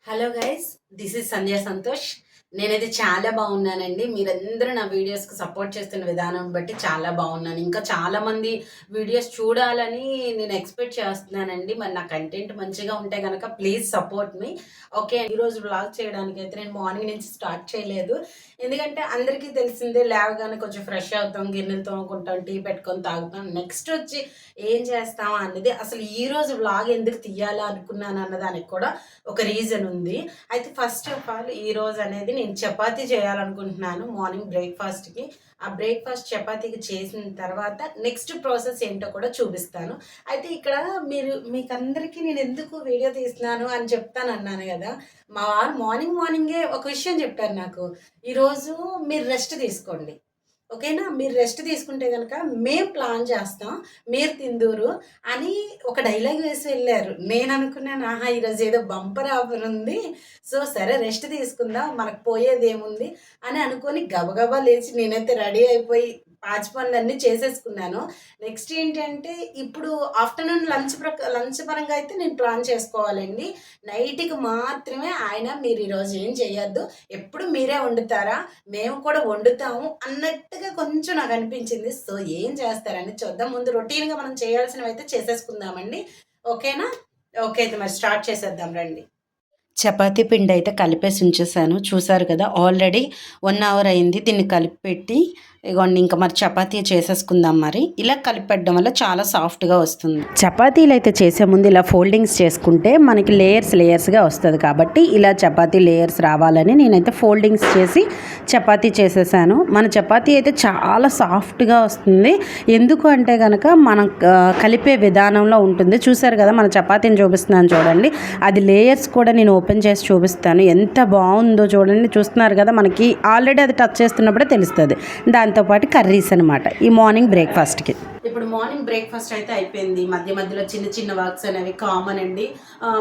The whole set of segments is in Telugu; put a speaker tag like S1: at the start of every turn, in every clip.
S1: హలో గైస్, దిస్ ఇస్ సంధ్య సంతోష్. నేనైతే చాలా బాగున్నానండి. మీరందరూ నా వీడియోస్కి సపోర్ట్ చేస్తున్న విధానం బట్టి చాలా బాగున్నాను. ఇంకా చాలామంది వీడియోస్ చూడాలని నేను ఎక్స్పెక్ట్ చేస్తున్నానండి. మరి నా కంటెంట్ మంచిగా ఉంటే కనుక ప్లీజ్ సపోర్ట్ మీ. ఓకే, ఈరోజు వ్లాగ్ చేయడానికి అయితే నేను మార్నింగ్ నుంచి స్టార్ట్ చేయలేదు. ఎందుకంటే అందరికీ తెలిసిందే, లేవగానే కొంచెం ఫ్రెష్ అవుతాం, గిన్నెలు తోముకుంటాం, టీ పెట్టుకొని తాగుతాం. నెక్స్ట్ వచ్చి ఏం చేస్తాం అన్నది, అసలు ఈరోజు వ్లాగ్ ఎందుకు తీయాలా అనుకున్నాను అన్నదానికి కూడా ఒక రీజన్ ఉంది. అయితే ఫస్ట్ ఆఫ్ ఆల్ ఈరోజు అనేది నేను చపాతీ చేయాలనుకుంటున్నాను మార్నింగ్ బ్రేక్ఫాస్ట్కి. ఆ బ్రేక్ఫాస్ట్ చపాతీకి చేసిన తర్వాత నెక్స్ట్ ప్రాసెస్ ఏంటో కూడా చూపిస్తాను. అయితే ఇక్కడ మీకందరికీ నేను ఎందుకు వీడియో తీస్తున్నాను అని చెప్తానన్నాను కదా. మా వారు మార్నింగే ఒక విషయం చెప్పారు నాకు, ఈరోజు మీరు రెస్ట్ తీసుకోండి, ఓకేనా, మీరు రెస్ట్ తీసుకుంటే కనుక మేము ప్లాన్ చేస్తాం, మీరు తిందూరు అని ఒక డైలాగ్ వేసి వెళ్ళారు. నేను అనుకున్నాను, ఆహా ఈరోజు ఏదో బంపర్ ఆఫర్ ఉంది, సో సరే రెస్ట్ తీసుకుందాం, మనకు పోయేది ఏముంది అని అనుకొని గబగబా లేచి నేనైతే రెడీ అయిపోయి పాచి పనులన్నీ చేసేసుకున్నాను. నెక్స్ట్ ఏంటంటే ఇప్పుడు ఆఫ్టర్నూన్ లంచ్ పరంగా అయితే నేను ప్లాన్ చేసుకోవాలండి. నైట్కి మాత్రమే ఆయన మీరు ఈరోజు ఏం చేయొద్దు, ఎప్పుడు మీరే వండుతారా, మేము కూడా వండుతాము అన్నట్టుగా కొంచెం నాకు అనిపించింది. సో ఏం చేస్తారని చూద్దాం. ముందు రొటీన్గా మనం చేయాల్సినవి అయితే చేసేసుకుందామండి, ఓకేనా? ఓకే, అయితే మరి స్టార్ట్ చేసేద్దాం రండి. చపాతీ పిండి అయితే కలిపేసి ఉంచేసాను, చూసారు కదా. ఆల్రెడీ 1 అవర్ అయింది దీన్ని కలిపి పెట్టి. ఇగోండి, ఇంకా మరి చపాతీ చేసేసుకుందాం. మరి ఇలా కలిపి పెట్టడం వల్ల చాలా సాఫ్ట్గా వస్తుంది. చపాతీలు అయితే చేసే ముందు ఇలా ఫోల్డింగ్స్ చేసుకుంటే మనకి లేయర్స్గా వస్తుంది. కాబట్టి ఇలా చపాతీ లేయర్స్ రావాలని నేనైతే ఫోల్డింగ్స్ చేసి చపాతీ చేసేసాను. మన చపాతీ అయితే చాలా సాఫ్ట్గా వస్తుంది. ఎందుకు అంటే కనుక మనం కలిపే విధానంలో ఉంటుంది. చూసారు కదా, మన చపాతీని చూపిస్తున్నాను చూడండి. అది లేయర్స్ కూడా నేను ఓపెన్ చేసి చూపిస్తాను, ఎంత బాగుందో చూడండి. చూస్తున్నారు కదా, మనకి ఆల్రెడీ అది టచ్ చేస్తున్నప్పుడే తెలుస్తుంది. దాంతోపాటు కర్రీస్ అనమాట ఈ మార్నింగ్ బ్రేక్ఫాస్ట్కి. ఇప్పుడు మార్నింగ్ బ్రేక్ఫాస్ట్ అయితే అయిపోయింది. మధ్యలో చిన్న వర్క్స్ అనేవి కామన్ అండి.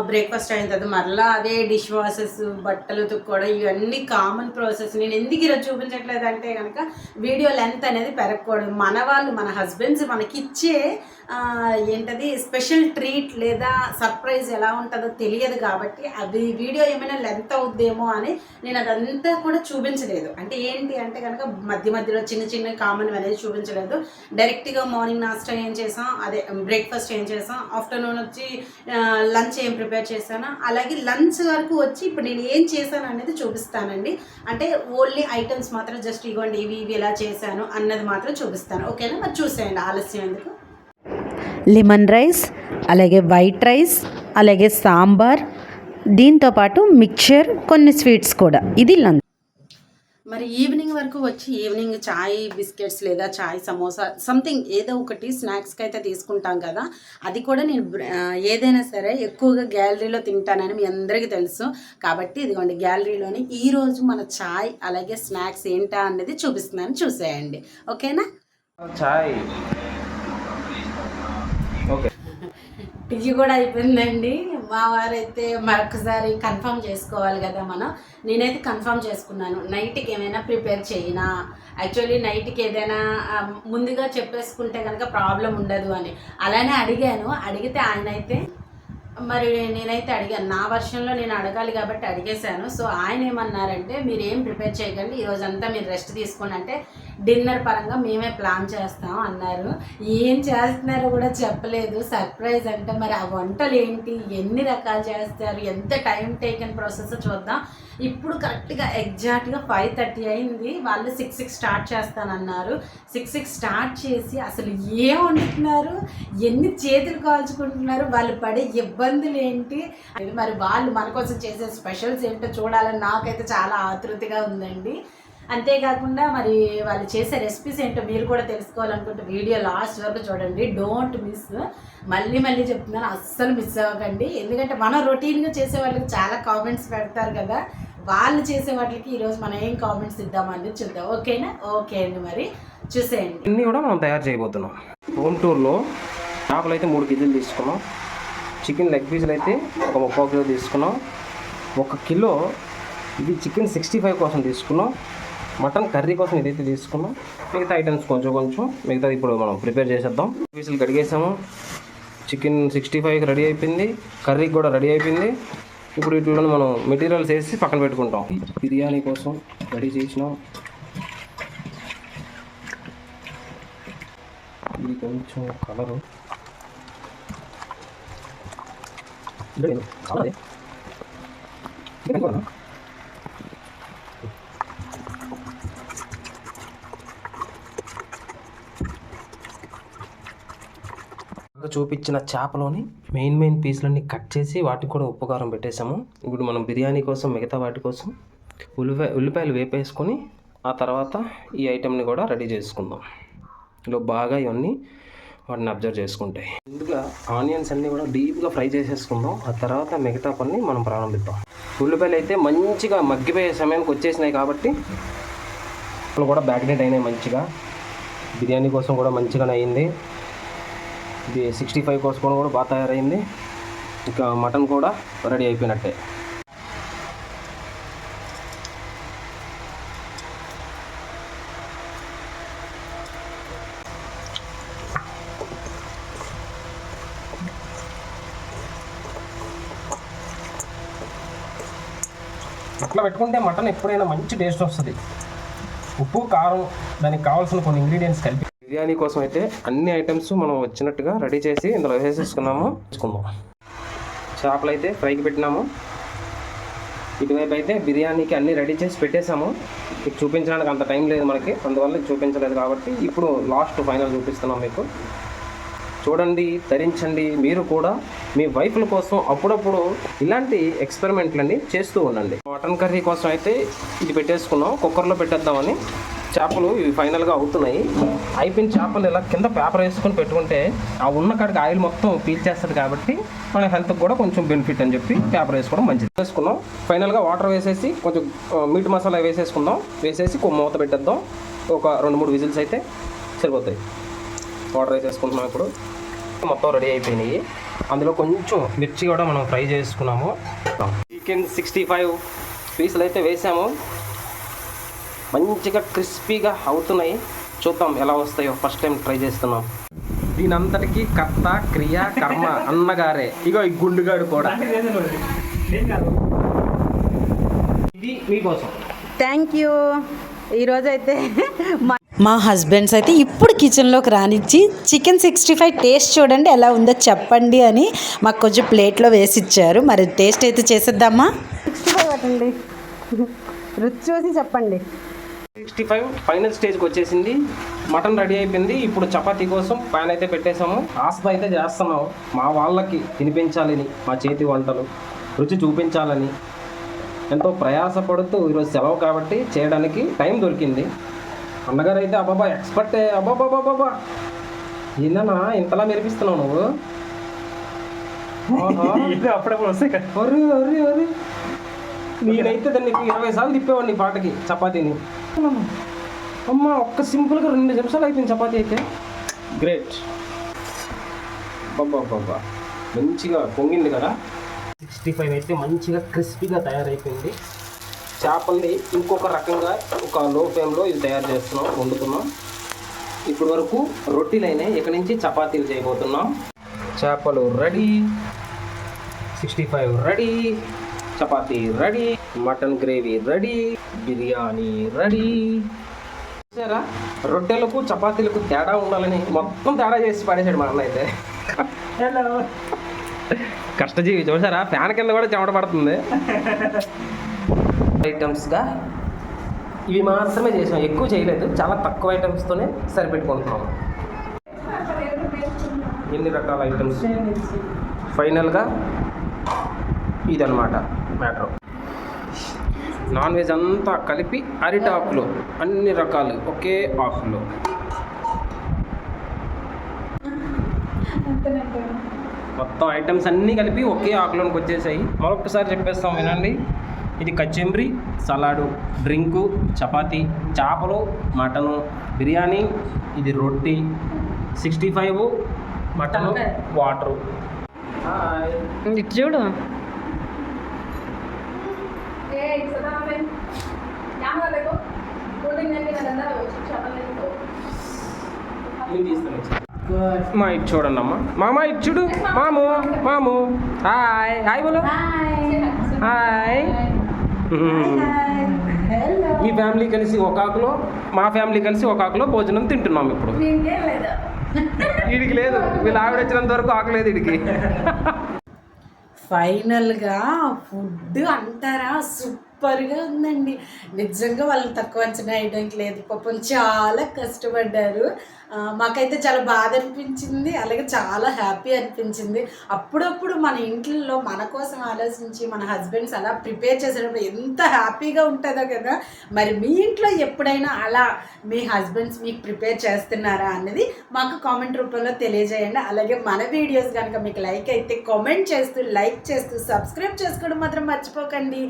S1: బ్రేక్ఫాస్ట్ అయిన తర్వాత మరలా అదే డిష్ వాషెస్, బట్టలు ఉతుక్కోవడం, ఇవన్నీ కామన్ ప్రాసెస్. నేను ఎందుకు ఈరోజు చూపించట్లేదు అంటే కనుక వీడియో లెంత్ అనేది పెరగకూడదు. మన హస్బెండ్స్ మనకిచ్చే ఏంటది స్పెషల్ ట్రీట్ లేదా సర్ప్రైజ్ ఎలా ఉంటుందో తెలియదు. కాబట్టి అది వీడియో ఏమైనా లెంత్ అవుద్దేమో అని నేను అదంతా కూడా చూపించలేదు. అంటే ఏంటి అంటే కనుక మధ్యలో చిన్న కామన్ అనేది చూపించలేదు. డైరెక్ట్గా మార్నింగ్ నాస్టా ఏం చేసాం, అదే బ్రేక్ఫాస్ట్ ఏం చేసాం, ఆఫ్టర్నూన్ వచ్చి లంచ్ ఏం ప్రిపేర్ చేశాను, అలాగే లంచ్ వరకు వచ్చి ఇప్పుడు నేను ఏం చేశాను అనేది చూపిస్తానండి. అంటే ఓన్లీ ఐటమ్స్ మాత్రం జస్ట్ ఇవ్వండి, ఇవి ఎలా చేశాను అన్నది మాత్రం చూపిస్తాను, ఓకేనా? మరి చూసేయండి, ఆలస్యం ఎందుకు. లెమన్ రైస్, అలాగే వైట్ రైస్, అలాగే సాంబార్, దీంతోపాటు మిక్చర్, కొన్ని స్వీట్స్ కూడా. ఇది లంచ్. మరి ఈవినింగ్ వరకు వచ్చి ఈవినింగ్ చాయ్ బిస్కెట్స్ లేదా చాయ్ సమోసా సంథింగ్ ఏదో ఒకటి స్నాక్స్కి అయితే తీసుకుంటాం కదా. అది కూడా నేను ఏదైనా సరే ఎక్కువగా గ్యాలరీలో తింటానని మీ అందరికీ తెలుసు. కాబట్టి ఇదిగోండి, గ్యాలరీలోని ఈరోజు మన చాయ్ అలాగే స్నాక్స్ ఏంటా అనేది చూపిస్తున్నాను, చూసేయండి, ఓకేనా? చాయ్ టీ కూడా అయిపోయిందండి. మా వారైతే మరొకసారి కన్ఫర్మ్ చేసుకోవాలి కదా మనం. నేనైతే కన్ఫర్మ్ చేసుకున్నాను, నైట్కి ఏమైనా ప్రిపేర్ చేయినా. యాక్చువల్లీ నైట్కి ఏదైనా ముందుగా చెప్పేసుకుంటే కనుక ప్రాబ్లం ఉండదు అని అలానే అడిగాను. అడిగితే ఆయన అయితే మరి నేనైతే అడిగాను, నా వర్షన్లో నేను అడగాలి కాబట్టి అడిగేశాను. సో ఆయన ఏమన్నారంటే, మీరు ఏం ప్రిపేర్ చేయకండి, ఈరోజంతా మీరు రెస్ట్ తీసుకోండి, అంటే డిన్నర్ పరంగా మేమే ప్లాన్ చేస్తాం అన్నారు. ఏం చేస్తున్నారో కూడా చెప్పలేదు, సర్ప్రైజ్ అంటే. మరి ఆ వంటలు ఏంటి, ఎన్ని రకాలు చేస్తారు, ఎంత టైం టేకెన్ ప్రాసెస్ చూద్దాం. ఇప్పుడు కరెక్ట్గా ఎగ్జాక్ట్గా 5:30 అయింది. వాళ్ళు 6 స్టార్ట్ చేస్తానన్నారు. 6 స్టార్ట్ చేసి అసలు ఏం వండుతున్నారు, ఎన్ని చేతులు కాల్చుకుంటున్నారు, వాళ్ళు పడే ఇబ్బందులు ఏంటి, మరి వాళ్ళు మన కోసం చేసే స్పెషల్స్ ఏంటో చూడాలని నాకైతే చాలా ఆతృతగా ఉందండి. అంతేకాకుండా మరి వాళ్ళు చేసే రెసిపీస్ ఏంటో మీరు కూడా తెలుసుకోవాలనుకుంటే వీడియో లాస్ట్ వరకు చూడండి, డోంట్ మిస్. మళ్ళీ చెప్తున్నాను, అస్సలు మిస్ అవ్వకండి. ఎందుకంటే మనం రొటీన్గా చేసే వాళ్ళకి చాలా కామెంట్స్ పెడతారు కదా, వాళ్ళు చేసే వాటికి ఈరోజు మనం ఏం కామెంట్స్ ఇద్దామని చూద్దాం, ఓకేనా? ఓకే అండి, మరి చూసేయండి.
S2: ఇన్ని కూడా మనం తయారు చేయబోతున్నాం. హోమ్ టూర్లో చేపలు అయితే 3 కేజీలు తీసుకున్నాం, చికెన్ లెగ్ పీసులు అయితే ఒక 30 కిలో తీసుకున్నాం, 1 కిలో ఇది చికెన్ 65 కోసం తీసుకున్నాం, మటన్ కర్రీ కోసం ఇదైతే తీసుకున్నాం, మిగతా ఐటమ్స్ కొంచెం మిగతా ఇప్పుడు మనం ప్రిపేర్ చేసేద్దాం. పీసులు కడిగేసాము, చికెన్ 65కి రెడీ అయిపోయింది, కర్రీకి కూడా రెడీ అయిపోయింది. ఇప్పుడు వీటిలో మనం మెటీరియల్స్ వేసి పక్కన పెట్టుకుంటాం. బిర్యానీ కోసం రెడీ చేసినాం. ఇది కొంచెం కలరు చూపించిన చేపలోని మెయిన్ పీసులన్నీ కట్ చేసి వాటికి కూడా ఉప్పు కారం పెట్టేసాము. ఇప్పుడు మనం బిర్యానీ కోసం మిగతా వాటి కోసం ఉల్లిపాయలు వేపేసుకొని ఆ తర్వాత ఈ ఐటెంని కూడా రెడీ చేసుకుందాం. ఇలా బాగా ఇవన్నీ వాటిని అబ్జర్వ్ చేసుకుంటాయి. ముందుగా ఆనియన్స్ అన్నీ కూడా డీప్గా ఫ్రై చేసేసుకుందాం. ఆ తర్వాత మిగతా పని మనం ప్రారంభిద్దాం. ఉల్లిపాయలు అయితే మంచిగా మగ్గిపోయే సమయానికి వచ్చేసినాయి కాబట్టి వాళ్ళు కూడా బ్యాక్డేట్ అయినాయి మంచిగా. బిర్యానీ కోసం కూడా మంచిగానే అయింది. ఇది 65 కోసం కూడా బాగా తయారైంది. ఇంకా మటన్ కూడా రెడీ అయిపోయినట్టే. అట్లా పెట్టుకుంటే మటన్ ఎప్పుడైనా మంచి టేస్ట్ వస్తుంది. ఉప్పు కారం దానికి కావాల్సిన కొన్ని ఇంగ్రీడియంట్స్ కలిపి బిర్యానీ కోసం అయితే అన్ని ఐటమ్స్ మనం వచ్చినట్టుగా రెడీ చేసి ఇందులో వేసేసుకున్నాము. వేసుకుందాం. చేపలు అయితే ఫ్రైకి పెట్టినాము. ఇటువైపు అయితే బిర్యానీకి అన్నీ రెడీ చేసి పెట్టేసాము. మీకు చూపించడానికి అంత టైం లేదు మనకి, అందువల్ల చూపించలేదు కాబట్టి ఇప్పుడు లాస్ట్ ఫైనల్ చూపిస్తున్నాం మీకు. చూడండి, ధరించండి. మీరు కూడా మీ వైఫ్ల కోసం అప్పుడప్పుడు ఇలాంటి ఎక్స్పెరిమెంట్లన్నీ చేస్తూ ఉండండి. మటన్ కర్రీ కోసం అయితే ఇది పెట్టేసుకున్నాం. కుక్కర్లో పెట్టేద్దామని. చేపలు ఇవి ఫైనల్గా అవుతున్నాయి. అయిపోయిన చేపలు ఇలా కింద పేపర్ వేసుకొని పెట్టుకుంటే ఆ ఉన్న కాడికి ఆయిల్ మొత్తం పీల్చేస్తుంది కాబట్టి మన హెల్త్కి కూడా కొంచెం బెనిఫిట్ అని చెప్పి పేపర్ వేసుకోవడం మంచిది. వేసుకున్నాం. ఫైనల్గా వాటర్ వేసేసి కొంచెం మీట్ మసాలా వేసేసుకుందాం. వేసేసి మూత పెట్టేద్దాం. ఒక 2-3 విజిల్స్ అయితే సరిపోతాయి. వాటర్ వేసేసుకుంటున్నాం. ఇప్పుడు మొత్తం రెడీ అయిపోయినాయి. అందులో కొంచెం మిర్చి కూడా మనం ఫ్రై చేసుకున్నాము. చికెన్ 65 పీసులు అయితే వేసాము. మంచిగా క్రిస్పీగా అవుతున్నాయి. చూద్దాం ఎలా వస్తాయో. ఫస్ట్ టైం ట్రై చేస్తున్నాం. దీని అంతటికీ కర్త క్రియ కర్మ అన్నగారే. ఇగో ఈ గుండుగాడు కూడా. ఇది మీకోసం.
S1: Thank you. ఈరోజైతే మా హస్బెండ్స్ అయితే ఇప్పుడు కిచెన్లోకి రానిచ్చి చికెన్ 65 టేస్ట్ చూడండి ఎలా ఉందో చెప్పండి అని మాకు కొంచెం ప్లేట్లో వేసి ఇచ్చారు. మరి టేస్ట్ అయితే చేసేద్దామా? 65 పట్టండి, రుచి చూసి చెప్పండి.
S2: 65 ఫైనల్ స్టేజ్కి వచ్చేసింది. మటన్ రెడీ అయిపోయింది. ఇప్పుడు చపాతీ కోసం ప్యాన్ అయితే పెట్టేసాము. ఆస్త అయితే చేస్తున్నాము. మా వాళ్ళకి తినిపించాలని, మా చేతి వంటలు రుచి చూపించాలని ఎంతో ప్రయాసపడుతూ ఈరోజు సెలవు కాబట్టి చేయడానికి టైం దొరికింది. అన్నగారు అయితే అబ్బాబా ఎక్స్పర్టే. అబ్బాబాబాబా ఏందన్నా ఇంతలా మెరిపిస్తున్నావు నువ్వు? అప్పుడప్పుడు వస్తాయి కదా. ఒరి నేనైతే దాన్ని 20 సార్లు తిప్పేవాడిని పాటకి చపాతీని. అమ్మ ఒక్క సింపుల్గా 2 నిమిషాలు అయిపోయింది చపాతీ అయితే. గ్రేట్. బాబా మంచిగా పొంగింది కదా. 65 అయితే మంచిగా క్రిస్పీగా తయారైపోయింది. చేపల్ని ఇంకొక రకంగా ఒక లో ఫ్లేమ్లో ఇది తయారు చేస్తున్నాం, వండుతున్నాం. ఇప్పటి వరకు రొట్టెలు అయినాయి. ఇక్కడి నుంచి చపాతీలు చేయబోతున్నాం. చేపలు ready, 65 ready, chapati ready, mutton gravy ready, biryani ready. చూసారా, రొట్టెలకు చపాతీలకు తేడా ఉండాలని మొత్తం తేడా చేసి పడేసాడు మా అన్న అయితే. హలో కష్టజీవి. చూసారా, ఫ్యాన్ కింద కూడా చెమట పడుతుంది. ఐటమ్స్గా ఇవి మాత్రమే చేసాం, ఎక్కువ చేయలేదు. చాలా తక్కువ ఐటమ్స్తోనే సరిపెట్టుకుంటున్నాము. ఎన్ని రకాల ఐటమ్స్. ఫైనల్గా ఇదన్నమాట మ్యాటర్. నాన్ వెజ్ అంతా కలిపి అరిటాకులు అన్ని రకాలు ఒకే ఆకులు. మొత్తం ఐటమ్స్ అన్నీ కలిపి ఒకే ఆకులోనికి వచ్చేసాయి. మరొకసారి చెప్పేస్తాం వినండి. ఇది కచెంబరి, సలాడు, డ్రింకు, చపాతీ, చేపలు, మటను, బిర్యానీ, ఇది రొట్టి, 65 మటను, వాటరు.
S1: చూడు
S2: మా ఇటు చూడండి అమ్మా. మామ ఇటు చూడు. మాము హాయ్ హాయ్ బోలో. హాయ్. ఈ ఫ్యామిలీ కలిసి ఒక ఆకులో, మా ఫ్యామిలీ కలిసి ఒక ఆకులో భోజనం తింటున్నాం ఇప్పుడు. వీడికి లేదు, వీళ్ళు ఆవిడ వచ్చినంత వరకు ఆకలేదు వీడికి.
S1: ఫైనల్గా ఫుడ్ అంటారా సూపర్గా ఉందండి. నిజంగా వాళ్ళని తక్కువ అంచనా వేయడానికి లేదు. పాపం చాలా కష్టపడ్డారు. మాకైతే చాలా బాధ అనిపించింది, అలాగే చాలా హ్యాపీ అనిపించింది. అప్పుడప్పుడు మన ఇంట్లో మన కోసం ఆలోచించి మన హస్బెండ్స్ అలా ప్రిపేర్ చేసేటప్పుడు ఎంత హ్యాపీగా ఉంటుందో కదా. మరి మీ ఇంట్లో ఎప్పుడైనా అలా మీ హస్బెండ్స్ మీకు ప్రిపేర్ చేస్తున్నారా అన్నది మాకు కామెంట్ రూపంలో తెలియజేయండి. అలాగే మన వీడియోస్ కనుక మీకు లైక్ అయితే కామెంట్ చేస్తూ, లైక్ చేస్తూ, సబ్స్క్రైబ్ చేసుకోవడం మాత్రం మర్చిపోకండి.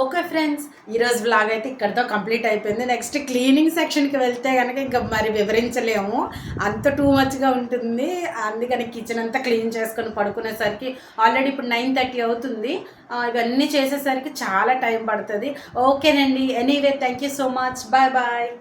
S1: ఓకే ఫ్రెండ్స్, ఈరోజు బ్లాగ్ అయితే ఇక్కడితో కంప్లీట్ అయిపోయింది. నెక్స్ట్ క్లీనింగ్ సెక్షన్కి వెళ్తే కనుక ఇంకా మరి వివరించలేము, అంత టూ మచ్గా ఉంటుంది. అందుకని కిచెన్ అంతా క్లీన్ చేసుకొని పడుకునేసరికి ఆల్రెడీ ఇప్పుడు 9:30 అవుతుంది. ఇవన్నీ చేసేసరికి చాలా టైం పడుతుంది. ఓకేనండి, anyway thank you so much, bye bye.